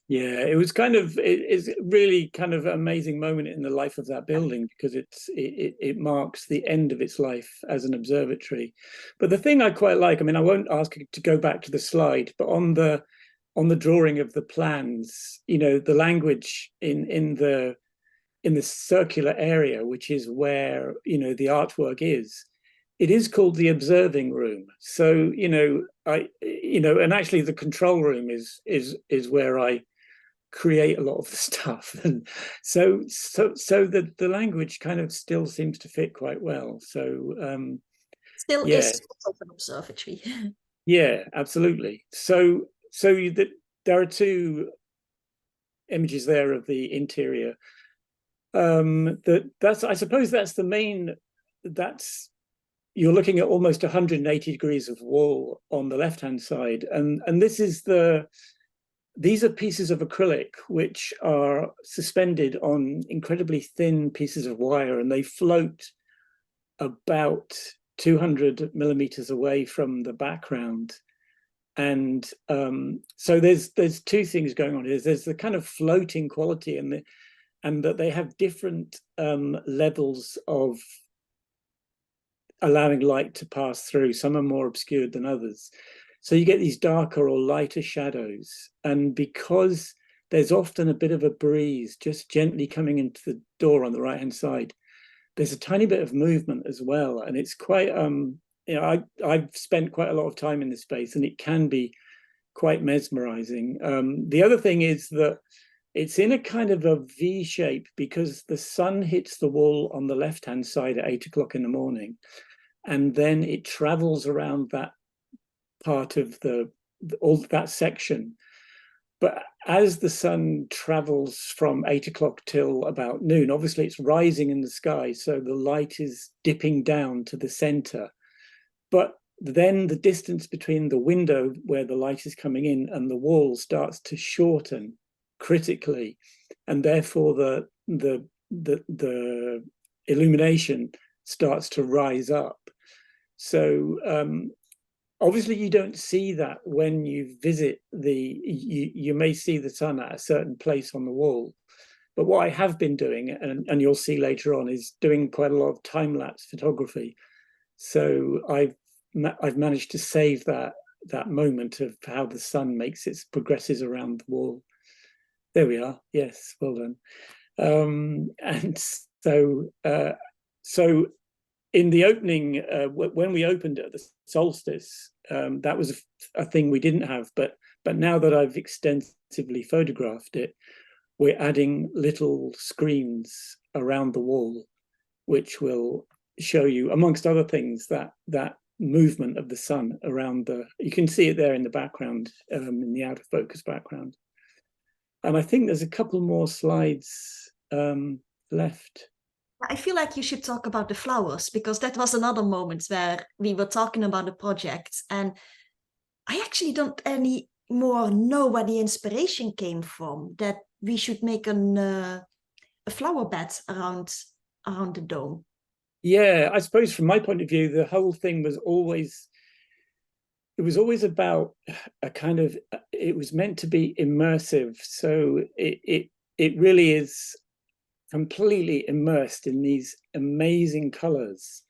Yeah, it was it's really kind of an amazing moment in the life of that building, because it marks the end of its life as an observatory. But the thing I quite like, I mean, I won't ask you to go back to the slide, but on the drawing of the plans, the language in the circular area, which is where the artwork is, it is called the observing room. So and actually the control room is where I create a lot of the stuff, and so the language kind of still seems to fit quite well. So still yeah. is sort of an observatory. Yeah, absolutely. So there are two images there of the interior. That's I suppose that's the main. That's you're looking at almost 180 degrees of wall on the left-hand side, and these are pieces of acrylic which are suspended on incredibly thin pieces of wire, and they float about 200 millimeters away from the background. And so there's two things going on here. There's the kind of floating quality, and that they have different levels of allowing light to pass through. Some are more obscured than others. So you get these darker or lighter shadows. And because there's often a bit of a breeze just gently coming into the door on the right-hand side, there's a tiny bit of movement as well. And it's quite, I've spent quite a lot of time in this space, and it can be quite mesmerizing. The other thing is that it's in a kind of a V shape because the sun hits the wall on the left-hand side at 8 o'clock in the morning. And then it travels around that part of all that section. But as the sun travels from 8 o'clock till about noon, obviously it's rising in the sky, so the light is dipping down to the center. But then the distance between the window where the light is coming in and the wall starts to shorten critically, and therefore the illumination starts to rise up. So obviously you don't see that when you visit you may see the sun at a certain place on the wall. But what I have been doing, and you'll see later on, is doing quite a lot of time-lapse photography. So I've managed to save that moment of how the sun progresses around the wall. There we are. Yes, well done. And so in the opening, when we opened at the solstice, that was a thing we didn't have. But now that I've extensively photographed it, we're adding little screens around the wall, which will show you, amongst other things, that movement of the sun around you can see it there in the background, in the out of focus background. And I think there's a couple more slides left. I feel like you should talk about the flowers, because that was another moment where we were talking about the project, and I actually don't anymore know where the inspiration came from that we should make a flower bed around the dome. Yeah, I suppose from my point of view, the whole thing was always about a kind of, it was meant to be immersive. So it really is completely immersed in these amazing colors.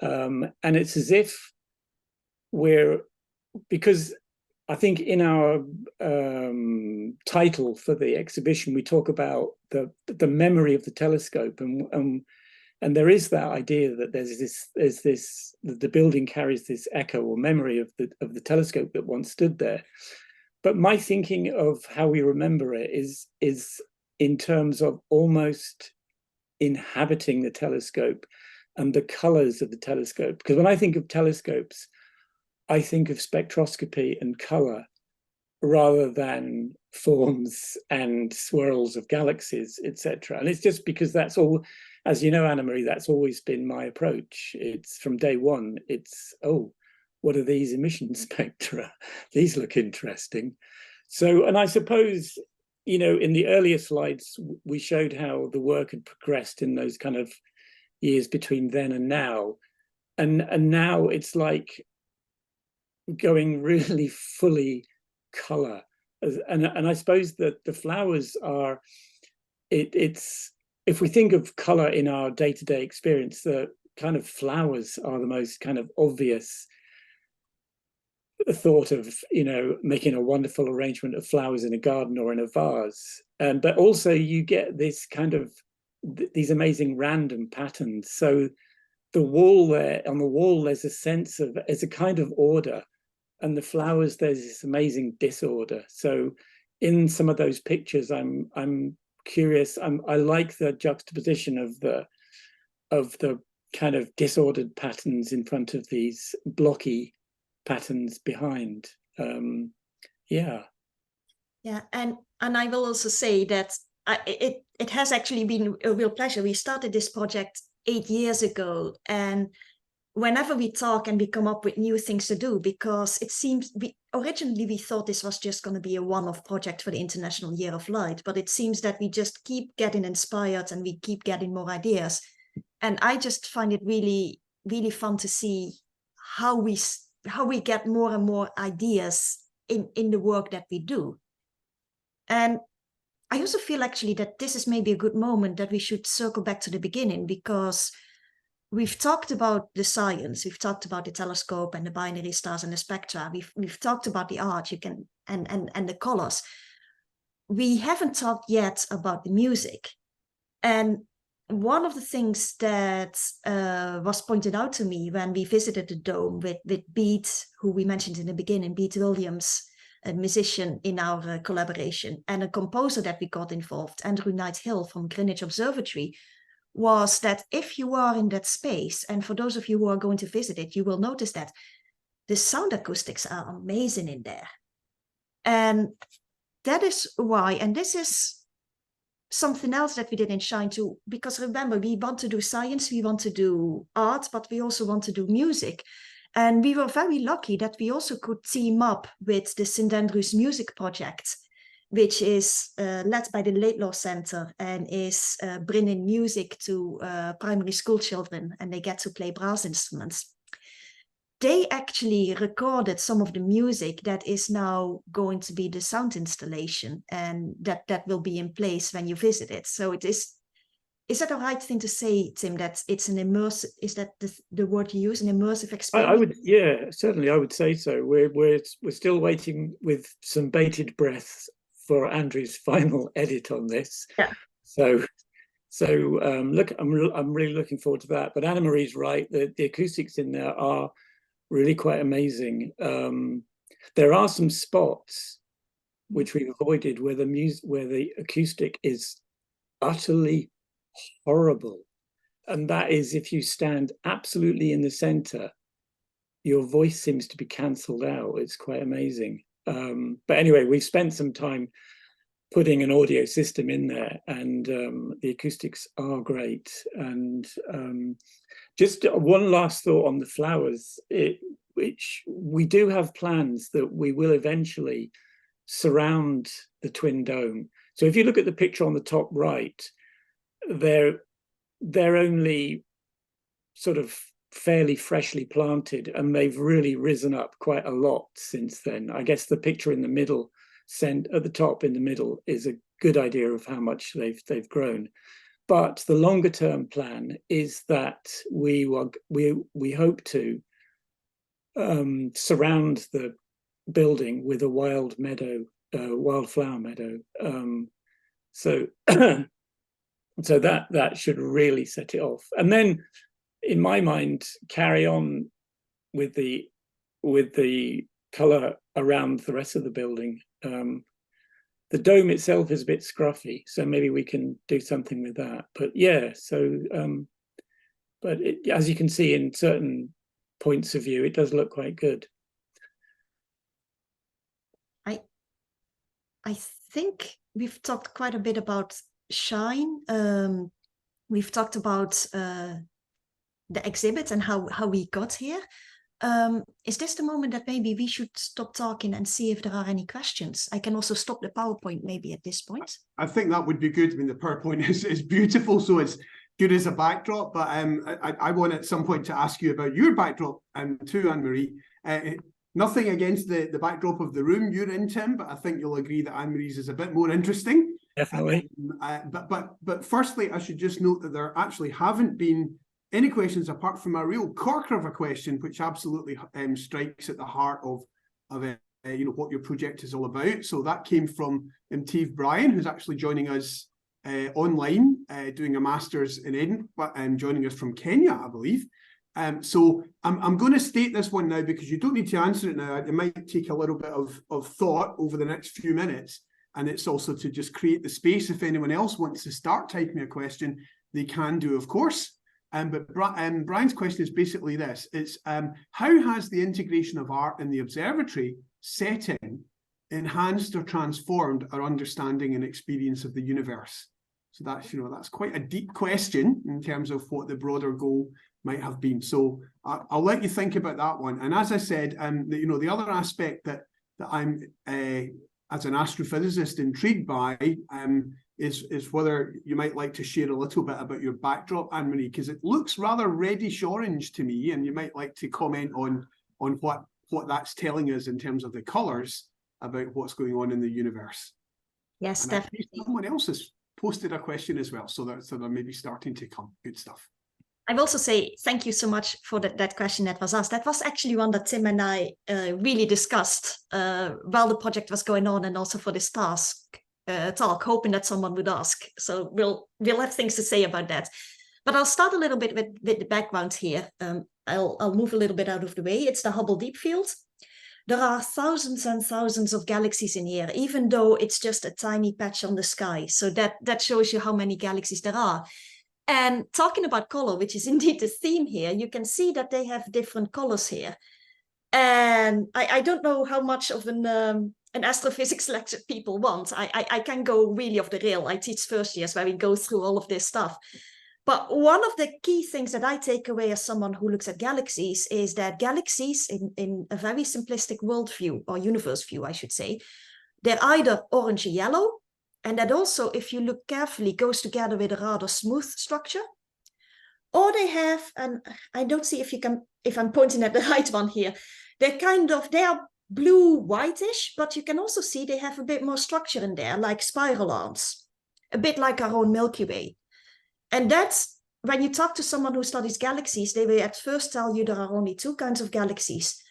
And it's as if because I think in our title for the exhibition, we talk about the memory of the telescope, and there is that idea that the building carries this echo or memory of the telescope that once stood there. But my thinking of how we remember it is in terms of almost inhabiting the telescope and the colors of the telescope. Because when I think of telescopes, I think of spectroscopy and color rather than forms and swirls of galaxies, etc. And it's just because that's all, as you know, Anne-Marie, that's always been my approach. It's from day one, it's, oh, what are these emission spectra? These look interesting. So, and I suppose, you know, in the earlier slides, we showed how the work had progressed in those kind of years between then and now. And now it's like going really fully color. And I suppose that the flowers are, it's, if we think of color in our day-to-day experience, the kind of flowers are the most kind of obvious thought of, you know, making a wonderful arrangement of flowers in a garden or in a vase. But also you get this kind of, these amazing random patterns. So the wall there, on the wall, there's a sense of, there's a kind of order, and the flowers, there's this amazing disorder. So in some of those pictures, I'm curious. I like the juxtaposition of the kind of disordered patterns in front of these blocky patterns behind. Yeah, and I will also say that it has actually been a real pleasure. We started this project 8 years ago, and whenever we talk and we come up with new things to do, because it seems originally we thought this was just going to be a one-off project for the International Year of Light, but it seems that we just keep getting inspired and we keep getting more ideas. And I just find it really, really fun to see how we get more and more ideas in the work that we do. And I also feel actually that this is maybe a good moment that we should circle back to the beginning, because we've talked about the science, we've talked about the telescope and the binary stars and the spectra, we've talked about the art and the colors. We haven't talked yet about the music. And one of the things that was pointed out to me when we visited the Dome with Beat, who we mentioned in the beginning, Beat Williams, a musician in our collaboration, and a composer that we got involved, Andrew Knight Hill from Greenwich Observatory, was that if you are in that space, and for those of you who are going to visit it, you will notice that the sound acoustics are amazing in there. And that is why, and this is something else that we did in Shine too, because remember, we want to do science, we want to do art, but we also want to do music. And we were very lucky that we also could team up with the St. Andrews Music Project, which is led by the Laidlaw Center and is bringing music to primary school children, and they get to play brass instruments. They actually recorded some of the music that is now going to be the sound installation, and that will be in place when you visit it. So it is that the right thing to say, Tim, that it's an immersive, is that the word you use, an immersive experience? I would, yeah, certainly I would say so. We're still waiting with some bated breath for Andrew's final edit on this. Yeah. So look, I'm really looking forward to that. But Anne-Marie's right, the acoustics in there are really quite amazing. There are some spots which we've avoided where the acoustic is utterly horrible, and that is if you stand absolutely in the center, your voice seems to be cancelled out. It's quite amazing. But anyway, we've spent some time putting an audio system in there, and the acoustics are great. And just one last thought on the flowers, which we do have plans that we will eventually surround the twin dome. So if you look at the picture on the top right, they're only sort of fairly freshly planted, and they've really risen up quite a lot since then. I guess the picture in the middle, at the top in the middle, is a good idea of how much they've grown. But the longer term plan is that we hope to surround the building with a wildflower meadow. So that should really set it off, and then, in my mind, carry on with the color around the rest of the building. The dome itself is a bit scruffy, so maybe we can do something with that. But yeah, so but as you can see, in certain points of view, it does look quite good. I think we've talked quite a bit about Shine. We've talked about the exhibit and how we got here. Is this the moment that maybe we should stop talking and see if there are any questions? I can also stop the PowerPoint maybe at this point. I think that would be good. I mean, the PowerPoint is beautiful, so it's good as a backdrop, but I want at some point to ask you about your backdrop too, Anne-Marie. Nothing against the backdrop of the room you're in, Tim, but I think you'll agree that Anne-Marie's is a bit more interesting. Definitely. But firstly, I should just note that there actually haven't been any questions apart from a real corker of a question, which absolutely strikes at the heart of what your project is all about. So that came from Steve Bryan, who's actually joining us online, doing a master's in Edinburgh, and joining us from Kenya, I believe. So I'm going to state this one now because you don't need to answer it now. It might take a little bit of thought over the next few minutes. and it's also to just create the space. If anyone else wants to start typing a question, they can do, of course. But Brian's question is basically this. It's how has the integration of art in the observatory setting enhanced or transformed our understanding and experience of the universe? So that's, that's quite a deep question in terms of what the broader goal might have been. So I'll let you think about that one. And as I said, the other aspect that I'm, as an astrophysicist, intrigued by is whether you might like to share a little bit about your backdrop, Anne-Marie, because it looks rather reddish orange to me, and you might like to comment on what that's telling us in terms of the colours about what's going on in the universe. Yes, and definitely. Someone else has posted a question as well, so they're maybe starting to come. Good stuff. I will also say thank you so much for that question that was asked. That was actually one that Tim and I really discussed while the project was going on, and also for this talk, hoping that someone would ask. So we'll have things to say about that. But I'll start a little bit with the background here. I'll move a little bit out of the way. It's the Hubble Deep Field. There are thousands and thousands of galaxies in here, even though it's just a tiny patch on the sky. So that shows you how many galaxies there are. And talking about color, which is indeed the theme here, you can see that they have different colors here. And I don't know how much of an astrophysics lecture people want. I can go really off the rail. I teach first years where we go through all of this stuff. But one of the key things that I take away as someone who looks at galaxies is that galaxies, in a very simplistic worldview, or universe view, I should say, they're either orange or yellow, and that also, if you look carefully, goes together with a rather smooth structure. Or they have, and I don't see if I'm pointing at the right one here, they are blue whitish, but you can also see they have a bit more structure in there, like spiral arms, a bit like our own Milky Way. And that's, when you talk to someone who studies galaxies, they will at first tell you there are only two kinds of galaxies.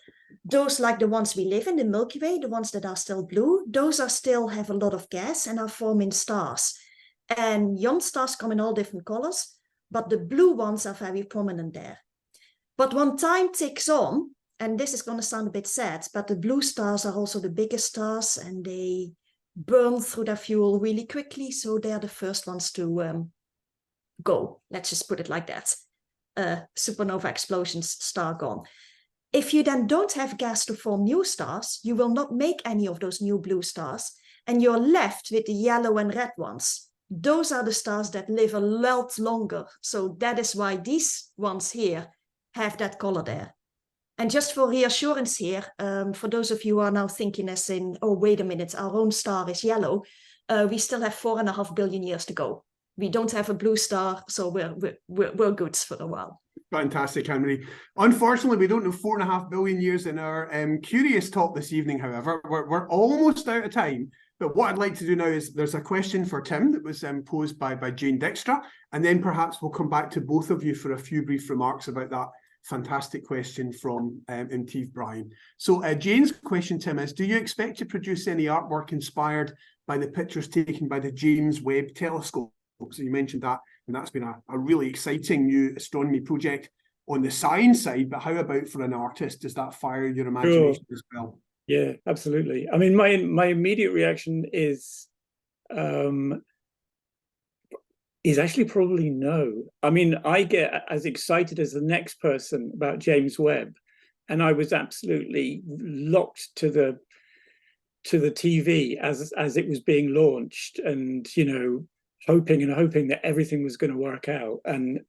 Those like the ones we live in, the Milky Way, the ones that are still blue, those are still have a lot of gas and are forming stars. And young stars come in all different colors, but the blue ones are very prominent there. But when time ticks on, and this is going to sound a bit sad, but the blue stars are also the biggest stars, and they burn through their fuel really quickly, so they're the first ones to go. Let's just put it like that. Supernova explosions, star gone. If you then don't have gas to form new stars, you will not make any of those new blue stars, and you're left with the yellow and red ones. Those are the stars that live a lot longer. So that is why these ones here have that color there. And just for reassurance here, for those of you who are now thinking as in, oh, wait a minute, our own star is yellow, we still have 4.5 billion years to go. We don't have a blue star, so we're good for a while. Fantastic, Anne-Marie. Unfortunately, we don't have 4.5 billion years in our curious talk this evening, however. We're almost out of time. But what I'd like to do now is there's a question for Tim that was posed by Jane Dykstra, and then perhaps we'll come back to both of you for a few brief remarks about that fantastic question from Inteve Brian. So Jane's question, Tim, is, do you expect to produce any artwork inspired by the pictures taken by the James Webb Telescope? So you mentioned that, and that's been a really exciting new astronomy project on the science side, but how about for an artist? Does that fire your imagination as well? Yeah, absolutely. I mean, my immediate reaction is actually probably no. I mean, I get as excited as the next person about James Webb, and I was absolutely locked to the TV as it was being launched, and hoping that everything was going to work out, and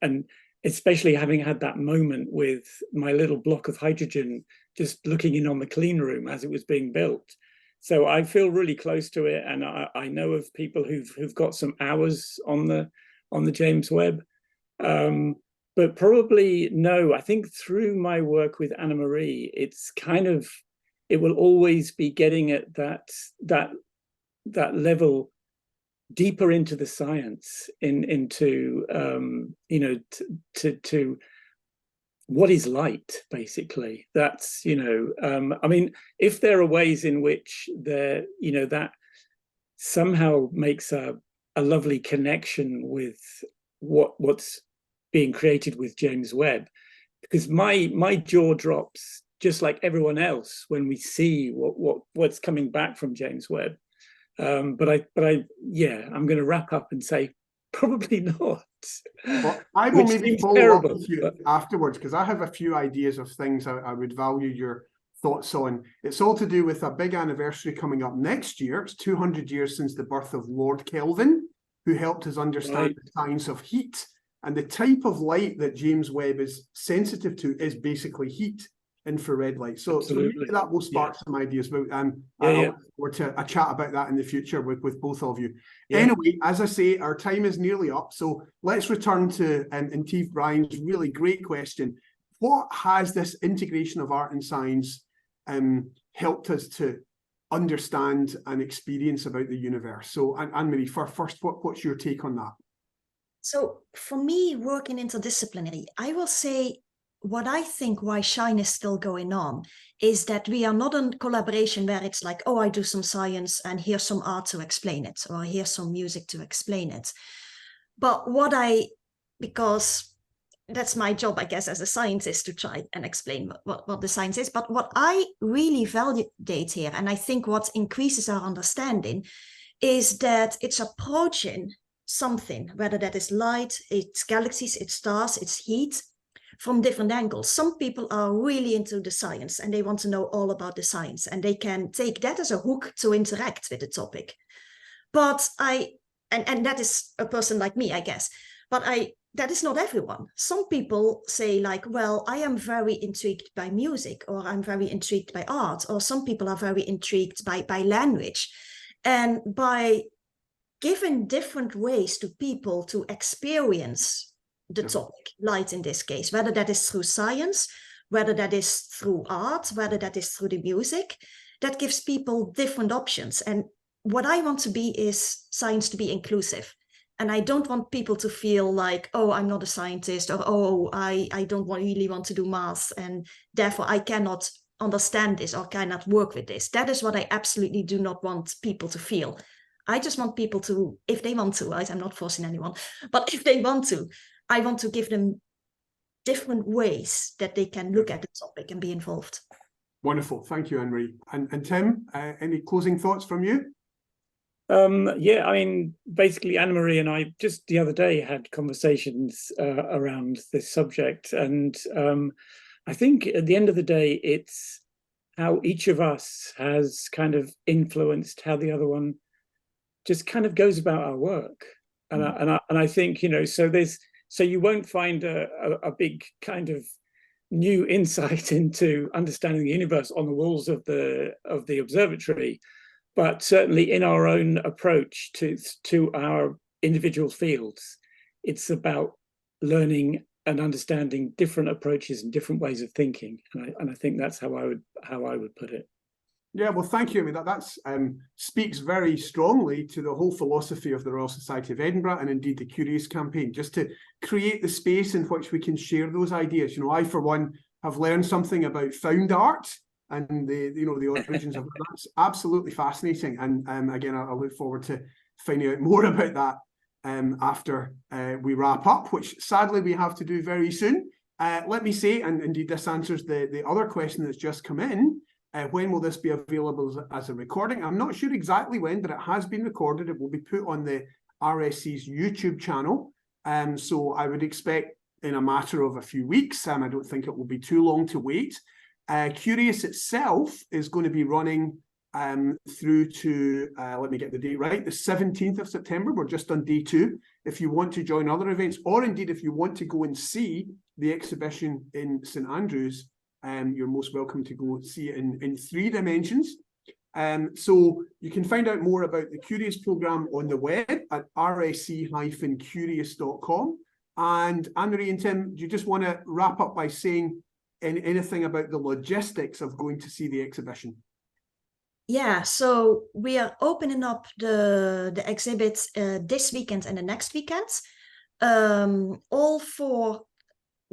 especially having had that moment with my little block of hydrogen just looking in on the clean room as it was being built. So I feel really close to it, and I know of people who've got some hours on the James Webb, but probably no. I think through my work with Anne-Marie, it's it will always be getting at that level deeper into the science, into to what is light, basically. That's I mean, if there are ways in which that somehow makes a lovely connection with what's being created with James Webb, because my jaw drops just like everyone else when we see what's coming back from James Webb. But I'm going to wrap up and say probably not. Well, I will maybe follow terrible, up with you afterwards, because I have a few ideas of things I would value your thoughts on. It's all to do with a big anniversary coming up next year. It's 200 years since the birth of Lord Kelvin, who helped us understand the science of heat. And the type of light that James Webb is sensitive to is basically heat, infrared light. So maybe that will spark some ideas. But I look forward to a chat about that in the future with both of you. Yeah. Anyway, as I say, our time is nearly up. So let's return to Steve Bryan's really great question. What has this integration of art and science helped us to understand and experience about the universe? So Anne-Marie, first, what's your take on that? So for me, working interdisciplinary, I will say what I think why Shine is still going on is that we are not in collaboration where it's like, oh, I do some science and here's some art to explain it, or here's some music to explain it. But because that's my job, I guess, as a scientist, to try and explain what the science is. But what I really validate here, and I think what increases our understanding, is that it's approaching something, whether that is light, it's galaxies, it's stars, it's heat, from different angles. Some people are really into the science and they want to know all about the science, and they can take that as a hook to interact with the topic. But and that is a person like me, I guess. But that is not everyone. Some people say like, well, I am very intrigued by music, or I'm very intrigued by art, or some people are very intrigued by language. And by giving different ways to people to experience the topic, light in this case, whether that is through science, whether that is through art, whether that is through the music, that gives people different options. And what I want to be is science to be inclusive. And I don't want people to feel like, oh, I'm not a scientist, or, oh, I don't really want to do math, and therefore I cannot understand this or cannot work with this. That is what I absolutely do not want people to feel. I just want people to, if they want to, I'm not forcing anyone, but if they want to, I want to give them different ways that they can look at the topic and be involved. Wonderful. Thank you, Anne-Marie. And Tim, any closing thoughts from you? Yeah, I mean, basically Anne-Marie and I just the other day had conversations around this subject. And I think at the end of the day, it's how each of us has kind of influenced how the other one just kind of goes about our work. And I think, you know, so you won't find a big kind of new insight into understanding the universe on the walls of the observatory, but certainly in our own approach to our individual fields, it's about learning and understanding different approaches and different ways of thinking. And I think that's how I would put it. Yeah, well, thank you. I mean, that's speaks very strongly to the whole philosophy of the Royal Society of Edinburgh, and indeed the Curious campaign, just to create the space in which we can share those ideas. You know, I, for one, have learned something about found art and the origins of it. That's absolutely fascinating. And again, I look forward to finding out more about that after we wrap up, which sadly we have to do very soon. Let me say, and indeed this answers the other question that's just come in. When will this be available as a recording? I'm not sure exactly when, but it has been recorded. It will be put on the RSC's YouTube channel. So I would expect in a matter of a few weeks. I don't think it will be too long to wait. Curious itself is going to be running through to, let me get the date right, the 17th of September. We're just on day 2. If you want to join other events, or indeed if you want to go and see the exhibition in St Andrews, you're most welcome to go see it in 3 dimensions. So you can find out more about the Curious programme on the web at rsc-curious.com. And Anne-Marie and Tim, do you just want to wrap up by saying anything about the logistics of going to see the exhibition? Yeah, so we are opening up the exhibits this weekend and the next weekend. All 4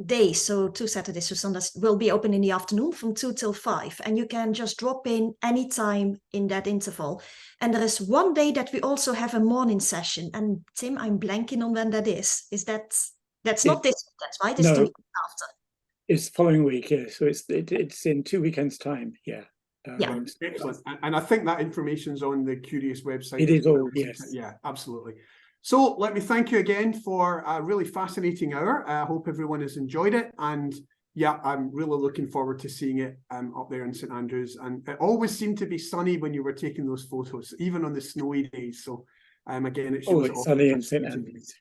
days, so 2 Saturdays, 2 Sundays, will be open in the afternoon from 2 till 5, and you can just drop in anytime in that interval. And there is one day that we also have a morning session, and Tim, I'm blanking on when that is. That's not this weekend, right? It's no, the weekend after. It's the following week, yeah. So it's in 2 weekends' time, yeah. Yeah. Excellent. And I think that information's on the Curious website. It is all, yes. Yeah, absolutely. So let me thank you again for a really fascinating hour. I hope everyone has enjoyed it. And yeah, I'm really looking forward to seeing it up there in St Andrews. And it always seemed to be sunny when you were taking those photos, even on the snowy days. So again, it shows it's sunny in St Andrews.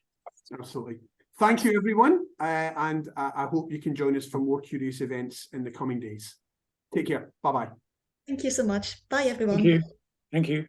Absolutely. Thank you, everyone. And I hope you can join us for more Curious events in the coming days. Take care. Bye-bye. Thank you so much. Bye, everyone. Thank you. Thank you.